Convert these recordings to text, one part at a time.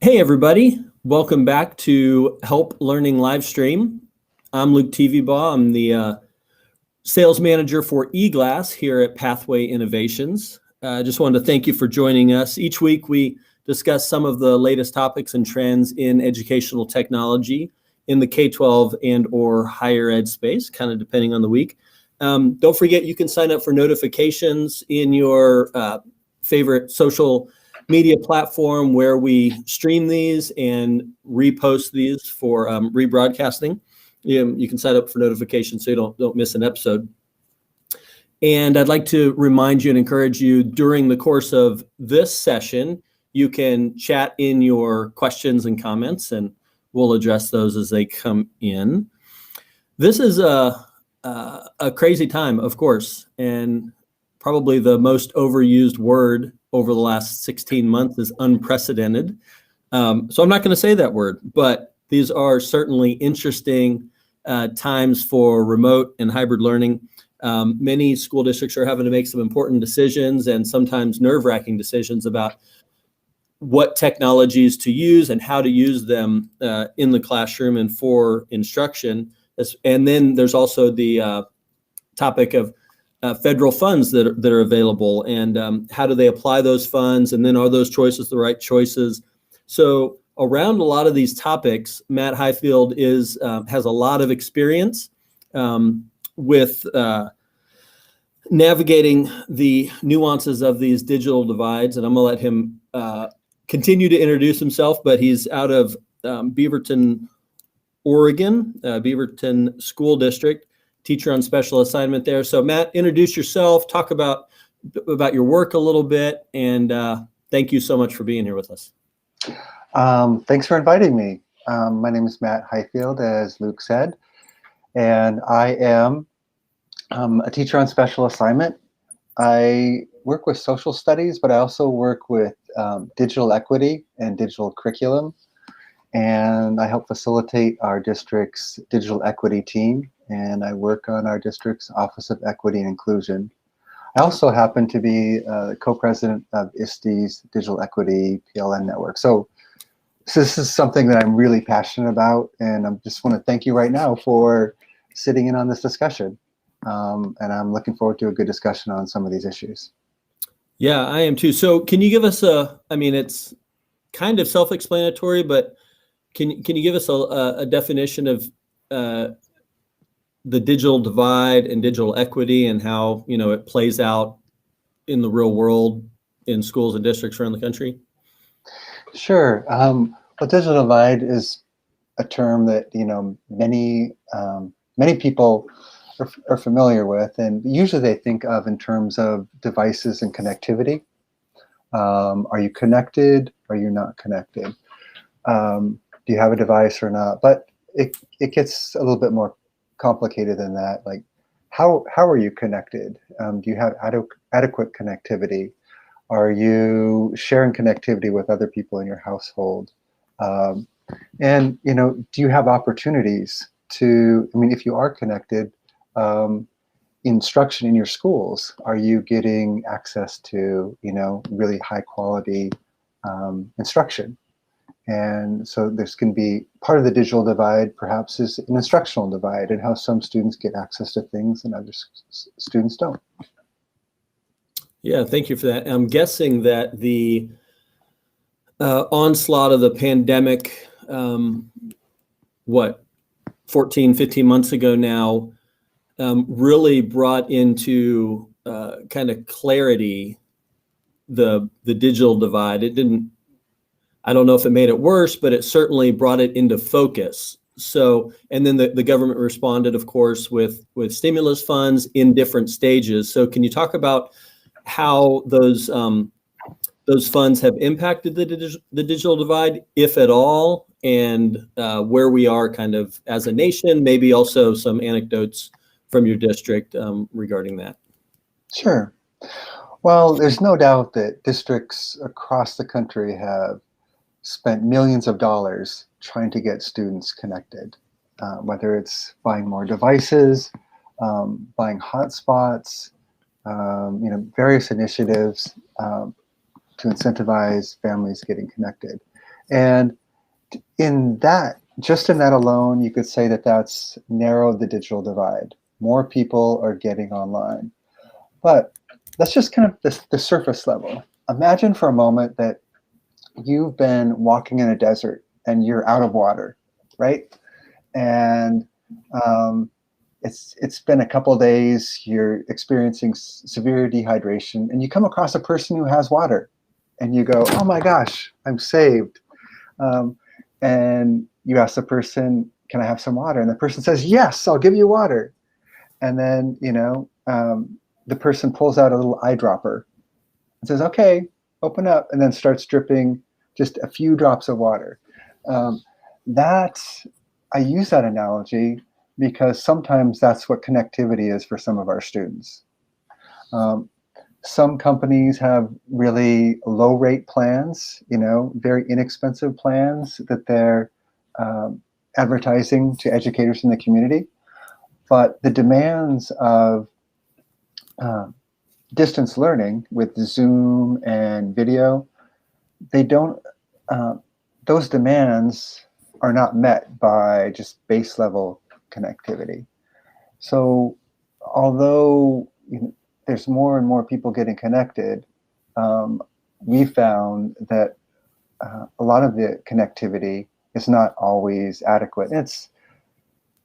Hey everybody, welcome back to HELP Learning Livestream. I'm Luke Tvbaugh. I'm the sales manager for eGlass here at Pathway Innovations. I just wanted to thank you for joining us. Each week we discuss some of the latest topics and trends in educational technology in the K-12 and or higher ed space, kind of depending on the week. Don't forget you can sign up for notifications in your favorite social media platform where we stream these and repost these for rebroadcasting. You can sign up for notifications so you don't miss an episode. And I'd like to remind you and encourage you during the course of this session, you can chat in your questions and comments, and we'll address those as they come in. This is a crazy time, of course, and probably the most overused word over the last 16 months is unprecedented. So I'm not going to say that word, but these are certainly interesting times for remote and hybrid learning. Many school districts are having to make some important decisions and sometimes nerve-wracking decisions about what technologies to use and how to use them in the classroom and for instruction. And then there's also the topic of federal funds that are available, and how do they apply those funds, and then are those choices the right choices? So around a lot of these topics, Matt Hiefield has a lot of experience with navigating the nuances of these digital divides, and I'm gonna let him continue to introduce himself, but he's out of Beaverton, Oregon, Beaverton School District, teacher on special assignment there. So Matt, introduce yourself, talk about your work a little bit, and thank you so much for being here with us. Thanks for inviting me. My name is Matt Hiefield, as Luke said, and I am a teacher on special assignment. I work with social studies, but I also work with digital equity and digital curriculum, and I help facilitate our district's digital equity team, and I work on our district's Office of Equity and Inclusion. I also happen to be co-president of ISTE's Digital Equity PLN Network. So this is something that I'm really passionate about, and I just want to thank you right now for sitting in on this discussion. And I'm looking forward to a good discussion on some of these issues. Yeah, I am too. So can you give us it's kind of self-explanatory, but can you give us a definition of the digital divide and digital equity and how it plays out in the real world in schools and districts around the country? Sure. Well, digital divide is a term that many people are familiar with, and usually they think of in terms of devices and connectivity. Are you connected? Are you not connected? Do you have a device or not? But it gets a little bit more complicated than that. Like, how are you connected? Do you have adequate connectivity? Are you sharing connectivity with other people in your household? And do you have opportunities to? I mean, if you are connected, instruction in your schools, are you getting access to really high quality instruction? And so there's going to be part of the digital divide, perhaps, is an instructional divide, and how some students get access to things and other students don't. Yeah, thank you for that. I'm guessing that the onslaught of the pandemic, 14, 15 months ago now, really brought into kind of clarity the digital divide. I don't know if it made it worse, but it certainly brought it into focus. So, and then the government responded, of course, with stimulus funds in different stages. So can you talk about how those funds have impacted the digital divide, if at all, and where we are kind of as a nation, maybe also some anecdotes from your district regarding that? Sure. Well, there's no doubt that districts across the country have spent millions of dollars trying to get students connected, whether it's buying more devices, buying hotspots, various initiatives. to incentivize families getting connected. And in that, just in that alone, you could say that that's narrowed the digital divide. More people are getting online. But that's just kind of the surface level. Imagine for a moment that you've been walking in a desert and you're out of water, right? And it's been a couple of days, you're experiencing severe dehydration, and you come across a person who has water, and you go, oh my gosh, I'm saved. And you ask the person, can I have some water? And the person says, yes, I'll give you water. And then, the person pulls out a little eyedropper and says, okay, open up, and then starts dripping just a few drops of water. I use that analogy because sometimes that's what connectivity is for some of our students. Some companies have really low rate plans, very inexpensive plans that they're advertising to educators in the community. But the demands of distance learning with Zoom and video, those demands are not met by just base level connectivity. So although there's more and more people getting connected, we found that a lot of the connectivity is not always adequate. It's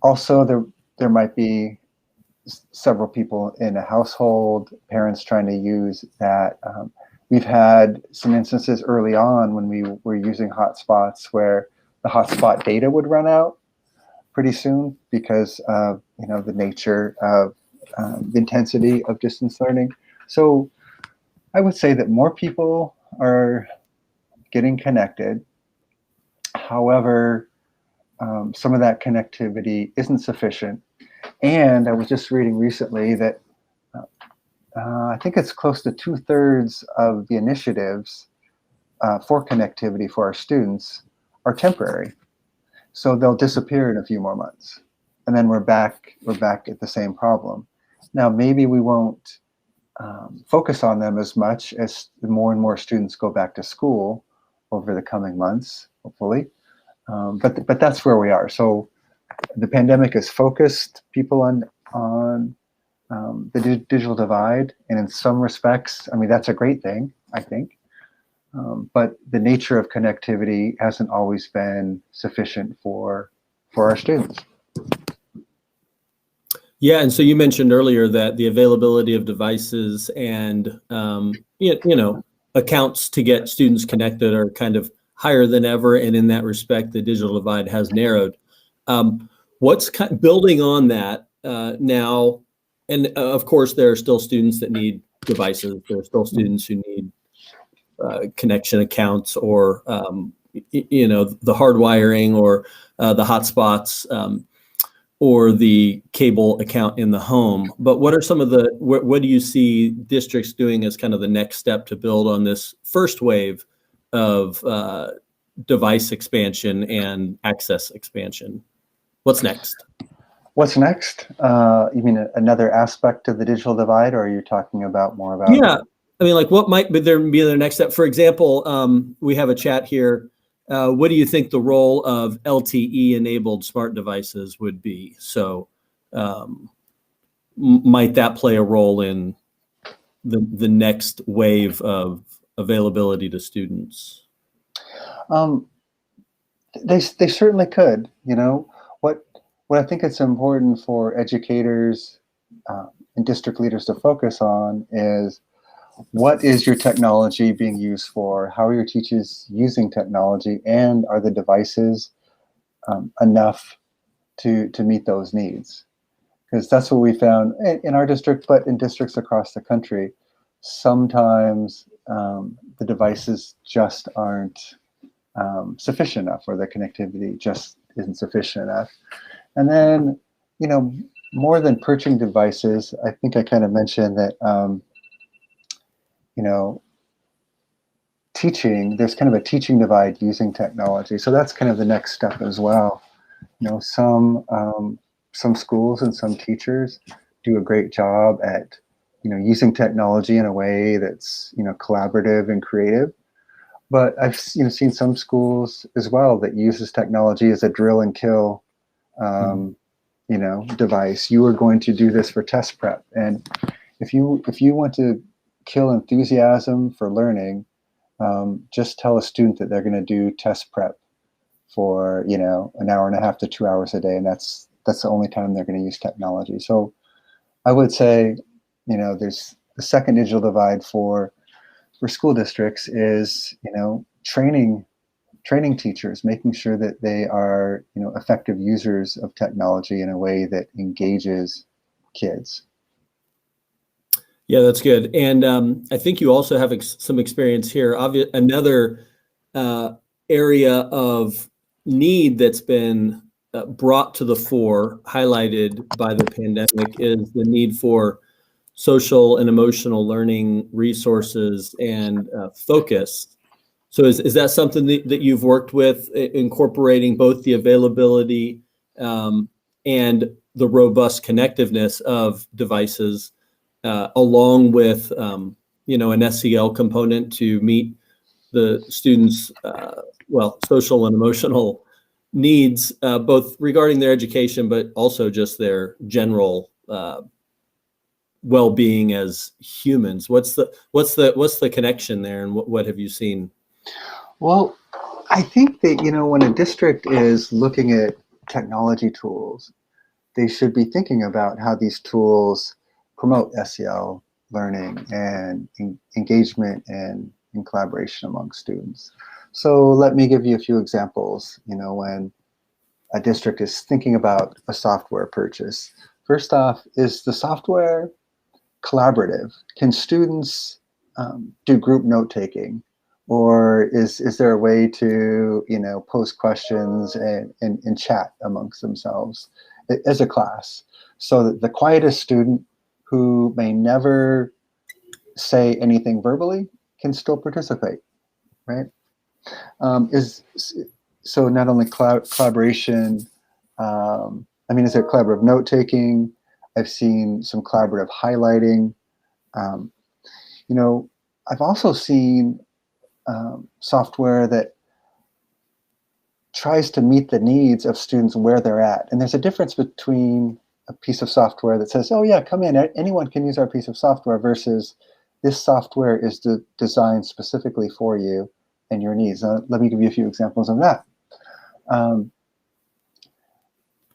also there might be several people in a household, parents trying to use that. We've had some instances early on when we were using hotspots where the hotspot data would run out pretty soon because of the nature of the intensity of distance learning. So I would say that more people are getting connected. However, some of that connectivity isn't sufficient. And I was just reading recently that I think it's close to 2/3 of the initiatives for connectivity for our students are temporary. So they'll disappear in a few more months. And then we're back at the same problem. Now, maybe we won't focus on them as much as more and more students go back to school over the coming months, hopefully. But that's where we are. So the pandemic has focused people on the digital divide, and in some respects, I mean, that's a great thing, I think. But the nature of connectivity hasn't always been sufficient for our students. Yeah, and so you mentioned earlier that the availability of devices and accounts to get students connected are kind of higher than ever, and in that respect, the digital divide has narrowed. What's building on that now? And of course, there are still students that need devices. There are still students who need connection accounts, or the hardwiring, or the hotspots, or the cable account in the home. But what are some of what do you see districts doing as kind of the next step to build on this first wave of device expansion and access expansion? What's next? What's next? You mean another aspect of the digital divide, or are you talking about more about? Yeah, I mean, like, what might be the next step? For example, we have a chat here. What do you think the role of LTE-enabled smart devices would be? So, might that play a role in the next wave of availability to students? They certainly could. What I think it's important for educators and district leaders to focus on is, what is your technology being used for? How are your teachers using technology? And are the devices enough to meet those needs? Because that's what we found in our district, but in districts across the country. Sometimes the devices just aren't sufficient enough, or the connectivity just isn't sufficient enough. And then, more than purchasing devices, I think I kind of mentioned that, teaching, there's kind of a teaching divide using technology. So that's kind of the next step as well. Some schools and some teachers do a great job at using technology in a way that's, collaborative and creative. But I've, seen some schools as well that uses technology as a drill and kill, device. You are going to do this for test prep. And if you want to kill enthusiasm for learning, just tell a student that they're going to do test prep for, an hour and a half to 2 hours a day. And that's the only time they're going to use technology. So I would say, there's the second digital divide for school districts is, training teachers, making sure that they are, effective users of technology in a way that engages kids. Yeah, that's good. And I think you also have some experience here. Another area of need that's been brought to the fore, highlighted by the pandemic, is the need for social and emotional learning resources and focus. So is that something that you've worked with, incorporating both the availability and the robust connectiveness of devices, along with an SEL component to meet the students' social and emotional needs, both regarding their education, but also just their general well-being as humans? What's the connection there, and what have you seen? Well, I think that, when a district is looking at technology tools, they should be thinking about how these tools promote SEL learning and engagement and collaboration among students. So let me give you a few examples, when a district is thinking about a software purchase. First off, is the software collaborative? Can students do group note-taking? Or is there a way to, post questions and chat amongst themselves as a class, so that the quietest student who may never say anything verbally can still participate, right? So not only collaboration, is there collaborative note-taking? I've seen some collaborative highlighting. I've also seen software that tries to meet the needs of students where they're at. And there's a difference between a piece of software that says, oh yeah, come in, anyone can use our piece of software, versus this software is designed specifically for you and your needs. Let me give you a few examples of that.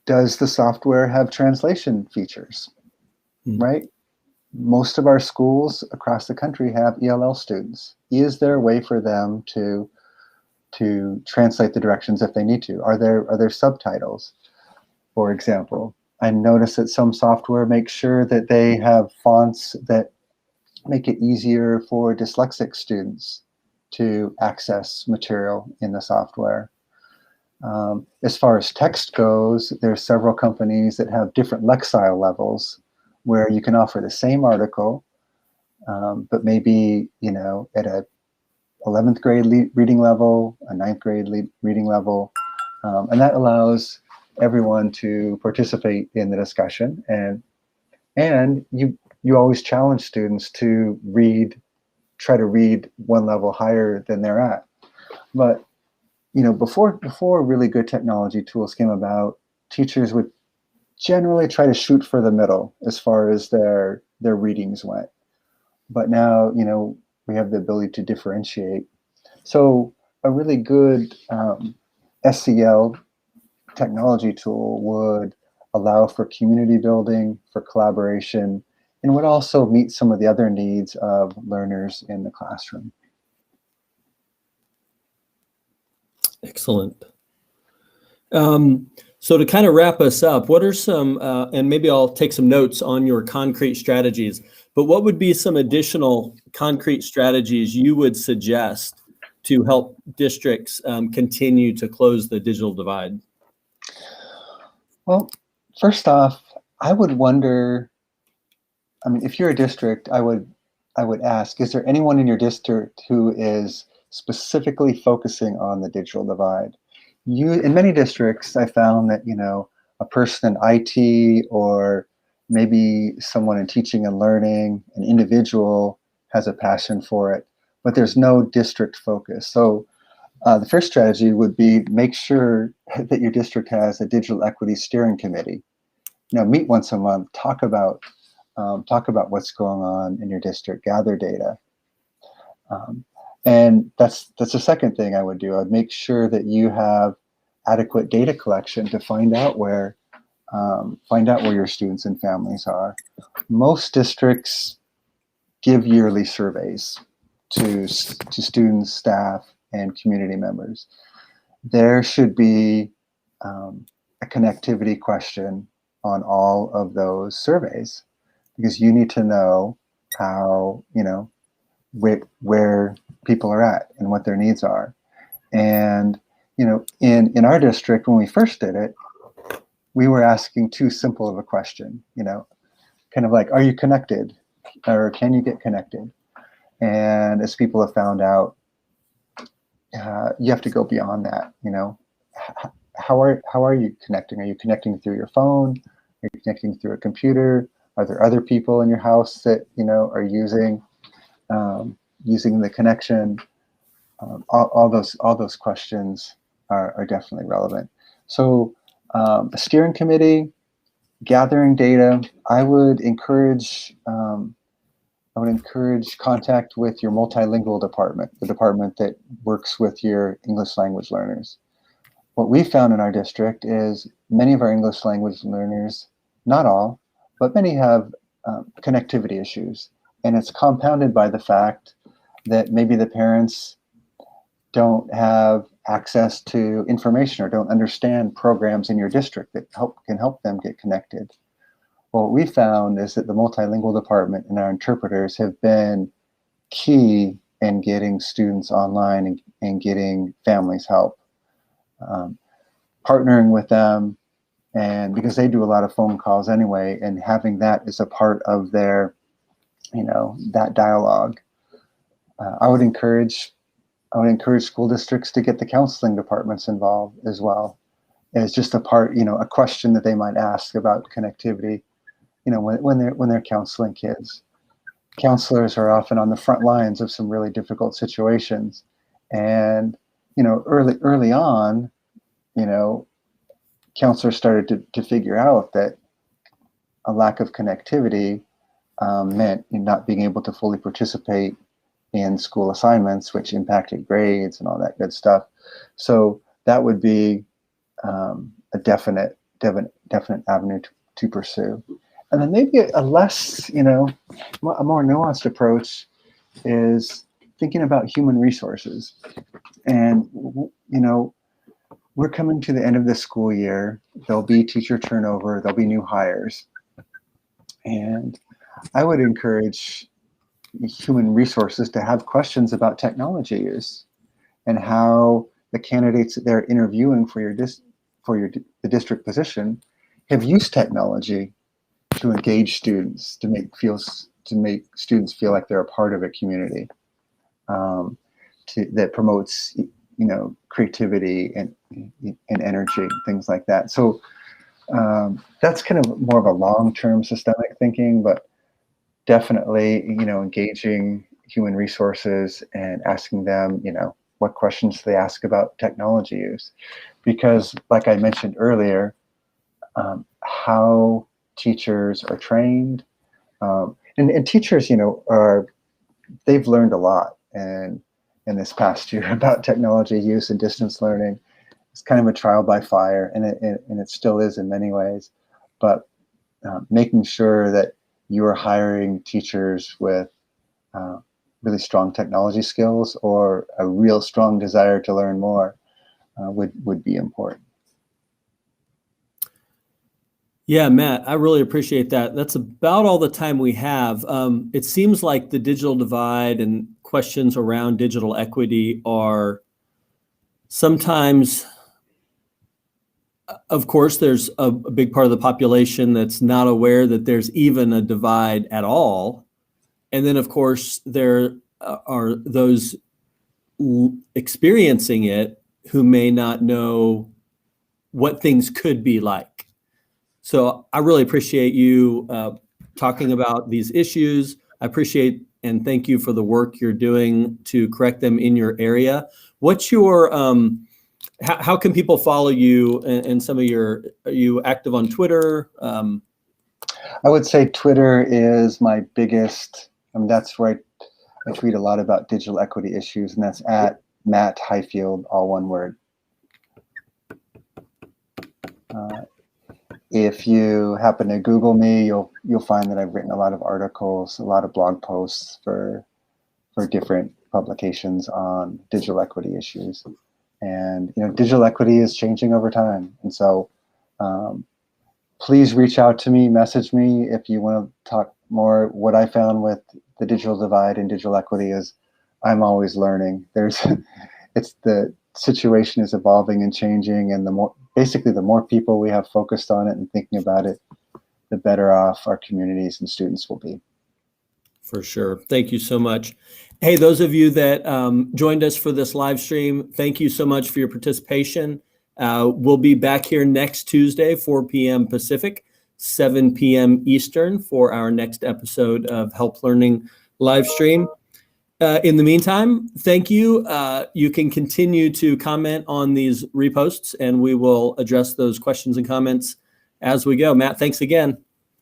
Does the software have translation features, right? Most of our schools across the country have ELL students. Is there a way for them to translate the directions if they need to? Are there subtitles, for example? I notice that some software makes sure that they have fonts that make it easier for dyslexic students to access material in the software. As far as text goes, there's several companies that have different Lexile levels where you can offer the same article, but maybe, at a 11th grade reading level, a 9th grade reading level, and that allows everyone to participate in the discussion. And you always challenge students to try to read one level higher than they're at. But before really good technology tools came about, teachers would generally try to shoot for the middle as far as their readings went. But now, we have the ability to differentiate. So a really good SEL technology tool would allow for community building, for collaboration, and would also meet some of the other needs of learners in the classroom. Excellent. So to kind of wrap us up, what are some, and maybe I'll take some notes on your concrete strategies, but what would be some additional concrete strategies you would suggest to help districts continue to close the digital divide? Well, first off, I would wonder, if you're a district, I would ask, is there anyone in your district who is specifically focusing on the digital divide? In many districts, I found that, a person in IT or, maybe someone in teaching and learning, an individual has a passion for it, but there's no district focus. So the first strategy would be make sure that your district has a digital equity steering committee. Meet once a month, talk about what's going on in your district, gather data. And that's the second thing I would do. I'd make sure that you have adequate data collection to find out where your students and families are. Most districts give yearly surveys to students, staff, and community members. There should be a connectivity question on all of those surveys, because you need to know how, where people are at and what their needs are. And, in our district, when we first did it, we were asking too simple of a question, kind of like, are you connected? Or can you get connected? And as people have found out, you have to go beyond that. How are you connecting? Are you connecting through your phone? Are you connecting through a computer? Are there other people in your house that are using the connection? All those questions are definitely relevant. So a steering committee, gathering data. I would encourage contact with your multilingual department, the department that works with your English language learners. What we found in our district is many of our English language learners, not all, but many have connectivity issues. And it's compounded by the fact that maybe the parents don't have access to information or don't understand programs in your district that can help them get connected. What we found is that the multilingual department and our interpreters have been key in getting students online and getting families help. Partnering with them, and because they do a lot of phone calls anyway, and having that as a part of their, that dialogue. I would encourage school districts to get the counseling departments involved as well, as just a part, a question that they might ask about connectivity. When they're counseling kids. Counselors are often on the front lines of some really difficult situations. And, early on, counselors started to figure out that a lack of connectivity meant not being able to fully participate in school assignments, which impacted grades and all that good stuff. So that would be a definite avenue to pursue. And then maybe a less, a more nuanced approach is thinking about human resources. And, we're coming to the end of the school year. There'll be teacher turnover. There'll be new hires. And I would encourage human resources to have questions about technology use and how the candidates that they're interviewing for the district position have used technology to engage students, to make students feel like they're a part of a community that promotes, creativity and energy, things like that. So that's kind of more of a long-term systemic thinking, but definitely, engaging human resources and asking them, what questions they ask about technology use, because, like I mentioned earlier, how teachers are trained, and teachers, they've learned a lot and in this past year about technology use and distance learning. It's kind of a trial by fire, and it still is in many ways. But making sure that you are hiring teachers with really strong technology skills or a real strong desire to learn more would be important. Yeah, Matt, I really appreciate that. That's about all the time we have. It seems like the digital divide and questions around digital equity are sometimes, of course, there's a big part of the population that's not aware that there's even a divide at all. And then, of course, there are those experiencing it who may not know what things could be like. So I really appreciate you talking about these issues. I appreciate and thank you for the work you're doing to correct them in your area. What's your, how can people follow you and some of your, are you active on Twitter? I would say Twitter is my biggest, that's where I tweet a lot about digital equity issues, and that's at Matt Hiefield, all one word. If you happen to Google me, you'll find that I've written a lot of articles, a lot of blog posts for different publications on digital equity issues. And digital equity is changing over time, and so please reach out to me, message me if you want to talk more. What I found with the digital divide and digital equity is I'm always learning. The situation is evolving and changing, and the more people we have focused on it and thinking about it, the better off our communities and students will be. For sure. Thank you so much. Hey, those of you that joined us for this live stream, thank you so much for your participation. We'll be back here next Tuesday, 4 p.m. Pacific, 7 p.m. Eastern for our next episode of HELP Learning Livestream. In the meantime, thank you. You can continue to comment on these reposts, and we will address those questions and comments as we go. Matt, thanks again.